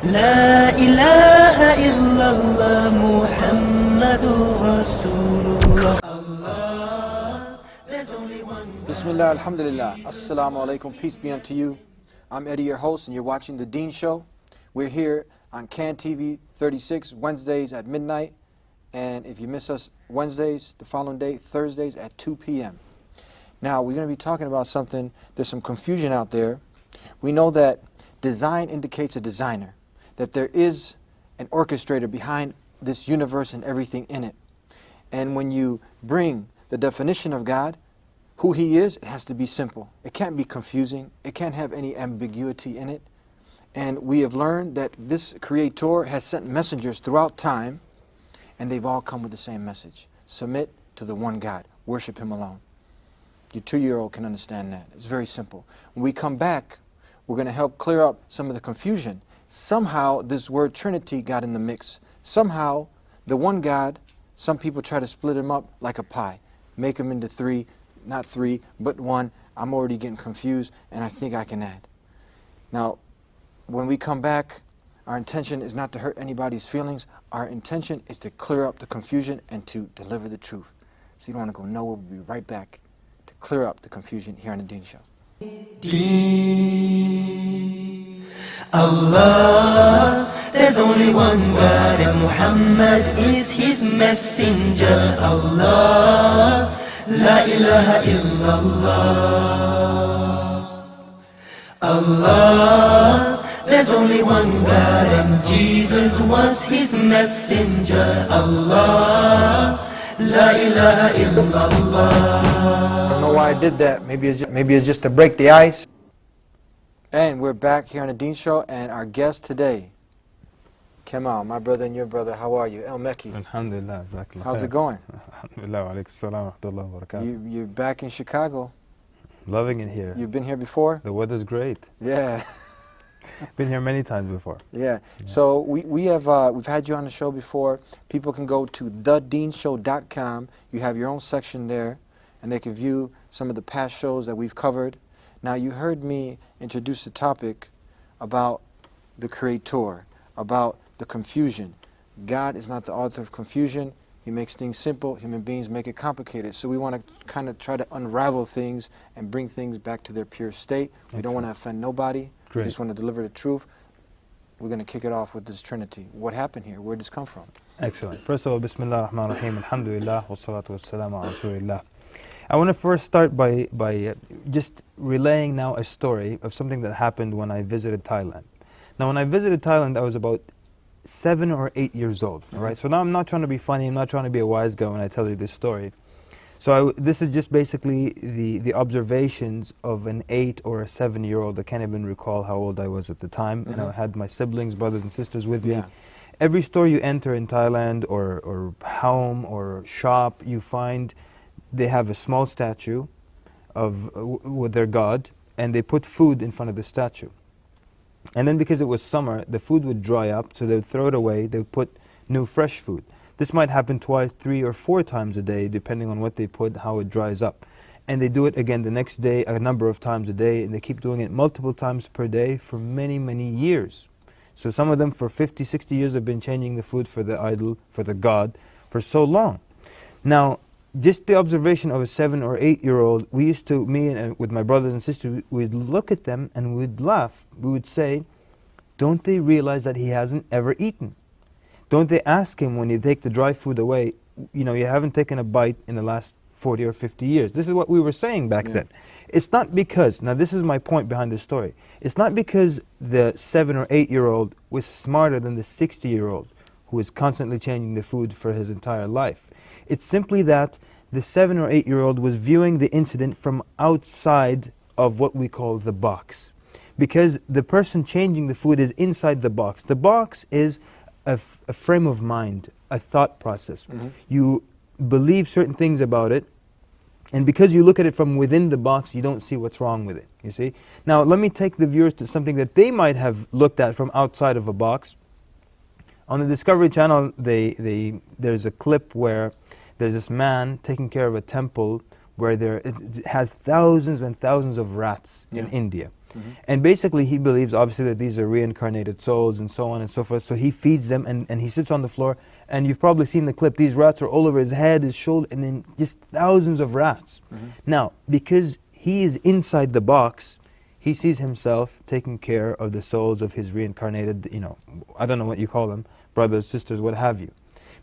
لا إله إلا الله محمد رسول الله. There's only one God. Bismillah, alhamdulillah, assalamu alaikum, peace be unto you. I'm Eddie, your host, and you're watching The Dean Show. We're here on CAN TV 36, Wednesdays at midnight. And if you miss us Wednesdays, the following day, Thursdays at 2 p.m. Now, we're going to be talking about something, there's some confusion out there. We know that design indicates a designer, that there is an orchestrator behind this universe and everything in it. And when you bring the definition of God, who He is, it has to be simple. It can't be confusing. It can't have any ambiguity in it. And we have learned that this Creator has sent messengers throughout time, and they've all come with the same message. Submit to the one God. Worship Him alone. Your 2-year-old can understand that. It's very simple. When we come back, we're going to help clear up some of the confusion. Somehow, this word Trinity got in the mix. Somehow, the one God, some people try to split Him up like a pie. Make Him into three, not three, but one. I'm already getting confused, and I think I can add. Now, when we come back, our intention is not to hurt anybody's feelings. Our intention is to clear up the confusion and to deliver the truth. So you don't want to go nowhere. We'll be right back to clear up the confusion here on The Dean Show. Allah, there's only one God and Muhammad is His messenger. Allah, La ilaha illallah. Allah, there's only one God and Jesus was His messenger. Allah, La ilaha illallah. I don't know why I did that. Maybe it's just to break the ice. And we're back here on The Dean Show, and our guest today, Kemal, my brother and your brother. How are you? El Mekki. Alhamdulillah. How's it going? Alhamdulillah. Wa alaikum salam wa rahmatullahi wa barakatuh. You're back in Chicago. Loving it here. You've been here before? The weather's great. Yeah. Been here many times before. Yeah. So we've had you on the show before. People can go to thedeanshow.com. You have your own section there, and they can view some of the past shows that we've covered. Now, you heard me introduce the topic about the Creator, about the confusion. God is not the author of confusion. He makes things simple. Human beings make it complicated. So we want to kind of try to unravel things and bring things back to their pure state. We don't want to offend nobody. Great. We just want to deliver the truth. We're going to kick it off with this Trinity. What happened here? Where did this come from? Excellent. First of all, Bismillah ar-Rahman ar-Rahim, Alhamdulillah, wa salatu wa salam ala Rasulillah. I want to first start by just relaying now a story of something that happened when I visited Thailand. Now, when I visited Thailand, I was about 7 or 8 years old. All right. So now I'm not trying to be funny. I'm not trying to be a wise guy when I tell you this story. So this is just basically the observations of an 8 or a 7-year-old. I can't even recall how old I was at the time. And I had my siblings, brothers and sisters with me. Every store you enter in Thailand or home or shop, you find they have a small statue of with their god, and they put food in front of the statue. And then because it was summer, the food would dry up, so they would throw it away. They would put new fresh food. This might happen twice, 3 or 4 times a day, depending on what they put, how it dries up. And they do it again the next day, a number of times a day, and they keep doing it multiple times per day for many, many years. So some of them for 50, 60 years have been changing the food for the idol, for the god, for so long. Now, just the observation of a 7 or 8-year-old, we used to, me and with my brothers and sisters, we'd look at them and we'd laugh. We would say, don't they realize that he hasn't ever eaten? Don't they ask him when you take the dry food away, you know, you haven't taken a bite in the last 40 or 50 years. This is what we were saying back then. It's not because, now this is my point behind this story, it's not because the 7 or 8-year-old was smarter than the 60-year-old who was constantly changing the food for his entire life. It's simply that the 7 or 8-year-old was viewing the incident from outside of what we call the box. Because the person changing the food is inside the box. The box is a frame of mind, a thought process. You believe certain things about it, and because you look at it from within the box, you don't see what's wrong with it, you see? Now, let me take the viewers to something that they might have looked at from outside of a box. On the Discovery Channel, there's a clip where there's this man taking care of a temple where it has thousands and thousands of rats in India. And basically he believes obviously that these are reincarnated souls and so on and so forth. So he feeds them and he sits on the floor, and you've probably seen the clip. These rats are all over his head, his shoulder, and then just thousands of rats. Now, because he is inside the box, he sees himself taking care of the souls of his reincarnated, I don't know what you call them, brothers, sisters, what have you.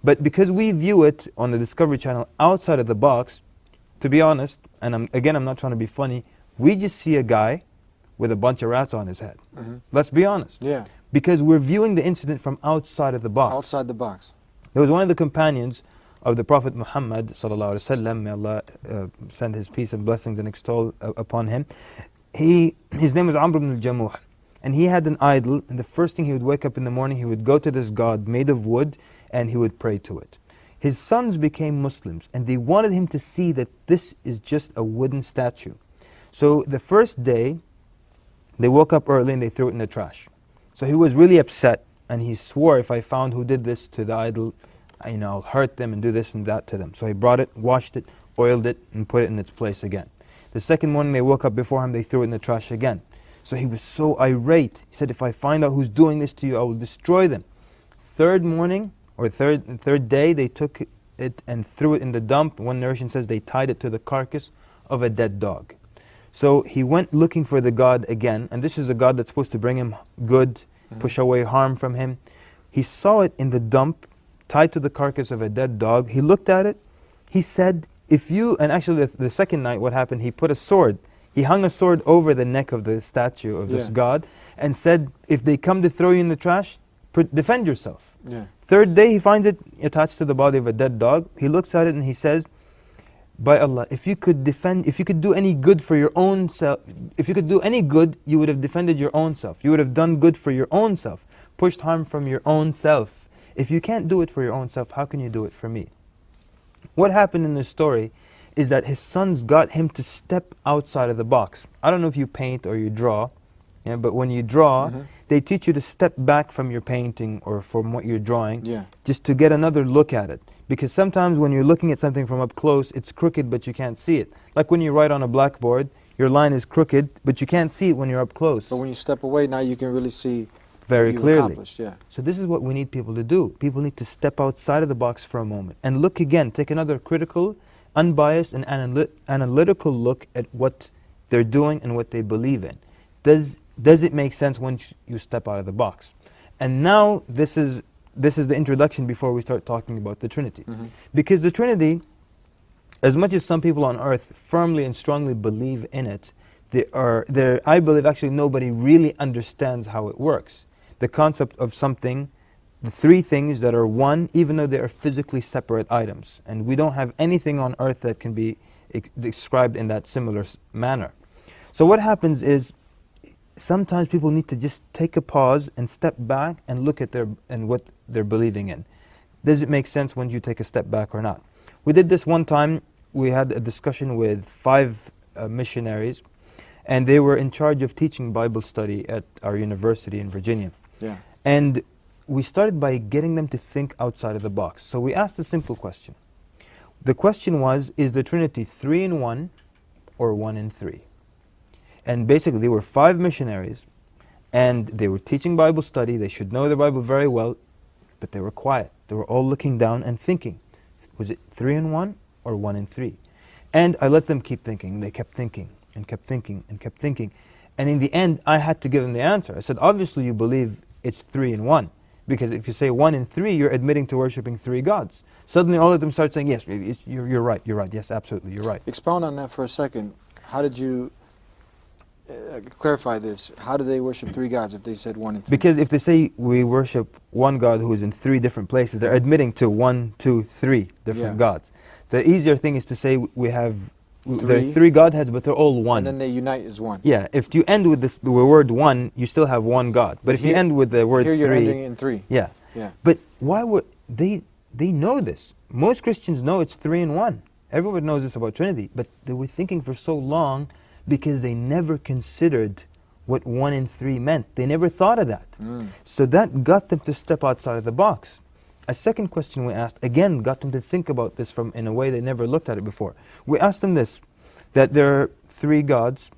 But because we view it on the Discovery Channel outside of the box, to be honest, and I'm not trying to be funny, we just see a guy with a bunch of rats on his head. Let's be honest. Yeah. Because we're viewing the incident from outside of the box. Outside the box. There was one of the companions of the Prophet Muhammad sallallahu alaihi wasallam, may Allah send his peace and blessings and extol upon him. His name was Amr ibn al-Jamuh, and he had an idol, and the first thing he would wake up in the morning, he would go to this god made of wood, and he would pray to it. His sons became Muslims, and they wanted him to see that this is just a wooden statue. So the first day, they woke up early and they threw it in the trash. So he was really upset, and he swore, if I found who did this to the idol, I'll hurt them and do this and that to them. So he brought it, washed it, oiled it, and put it in its place again. The second morning they woke up before him, they threw it in the trash again. So he was so irate. He said, if I find out who's doing this to you, I will destroy them. Third morning, or third day, they took it and threw it in the dump. One narration says they tied it to the carcass of a dead dog. So he went looking for the god again, and this is a god that's supposed to bring him good, push away harm from him. He saw it in the dump, tied to the carcass of a dead dog. He looked at it. He said, and actually the second night what happened, he put a sword. He hung a sword over the neck of the statue of this god and said, if they come to throw you in the trash, defend yourself. Third day he finds it attached to the body of a dead dog. He looks at it and he says, by Allah, if you could do any good for your own self, if you could do any good, you would have defended your own self. You would have done good for your own self, pushed harm from your own self. If you can't do it for your own self, how can you do it for me? What happened in this story is that his sons got him to step outside of the box. I don't know if you paint or you draw, but when you draw, they teach you to step back from your painting or from what you're drawing, just to get another look at it. Because sometimes when you're looking at something from up close, it's crooked but you can't see it. Like when you write on a blackboard, your line is crooked but you can't see it when you're up close. But when you step away, now you can really see very clearly. Yeah. So this is what we need people to do. People need to step outside of the box for a moment and look again, take another critical, unbiased and analytical look at what they're doing and what they believe in. Does it make sense once you step out of the box? And now this is the introduction before we start talking about the Trinity. Because the Trinity, as much as some people on earth firmly and strongly believe in it, I believe actually nobody really understands how it works. The concept of something, the three things that are one, even though they are physically separate items. And we don't have anything on earth that can be described in that similar manner. So what happens is, sometimes people need to just take a pause and step back and look at what they're believing in. Does it make sense when you take a step back or not? We did this one time. We had a discussion with 5 missionaries, and they were in charge of teaching Bible study at our university in Virginia. And we started by getting them to think outside of the box. So we asked a simple question. The question was, is the Trinity 3 in 1 or 1 in 3? And basically there were 5 missionaries, and they were teaching Bible study. They should know the Bible very well, but they were quiet. They were all looking down and thinking, was it 3 in 1 or 1 in 3? And I let them keep thinking. They kept thinking and kept thinking and kept thinking. And in the end, I had to give them the answer. I said, obviously you believe it's 3 in 1. Because if you say 1 in 3, you're admitting to worshipping 3 gods. Suddenly all of them start saying, yes, you're right, yes, absolutely, you're right. Expound on that for a second. How did you clarify this? How do they worship 3 gods if they said 1 and 3? Because if they say we worship one God who is in 3 different places, they're admitting to 1, 2, 3 different gods. The easier thing is to say we have there are 3 godheads, but they're all one. And then they unite as one. Yeah, if you end with the word 1, you still have one God. But if you end with the word 3, you're ending in 3. Yeah. But why would they know this? Most Christians know it's 3 in 1. Everyone knows this about Trinity, but they were thinking for so long because they never considered what 1 in 3 meant. They never thought of that. So that got them to step outside of the box. A second question we asked, again, got them to think about this in a way they never looked at it before. We asked them this, that there are 3 gods,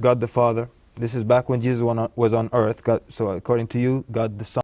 God the Father, This is back when Jesus was on earth. God, so according to you, God the Son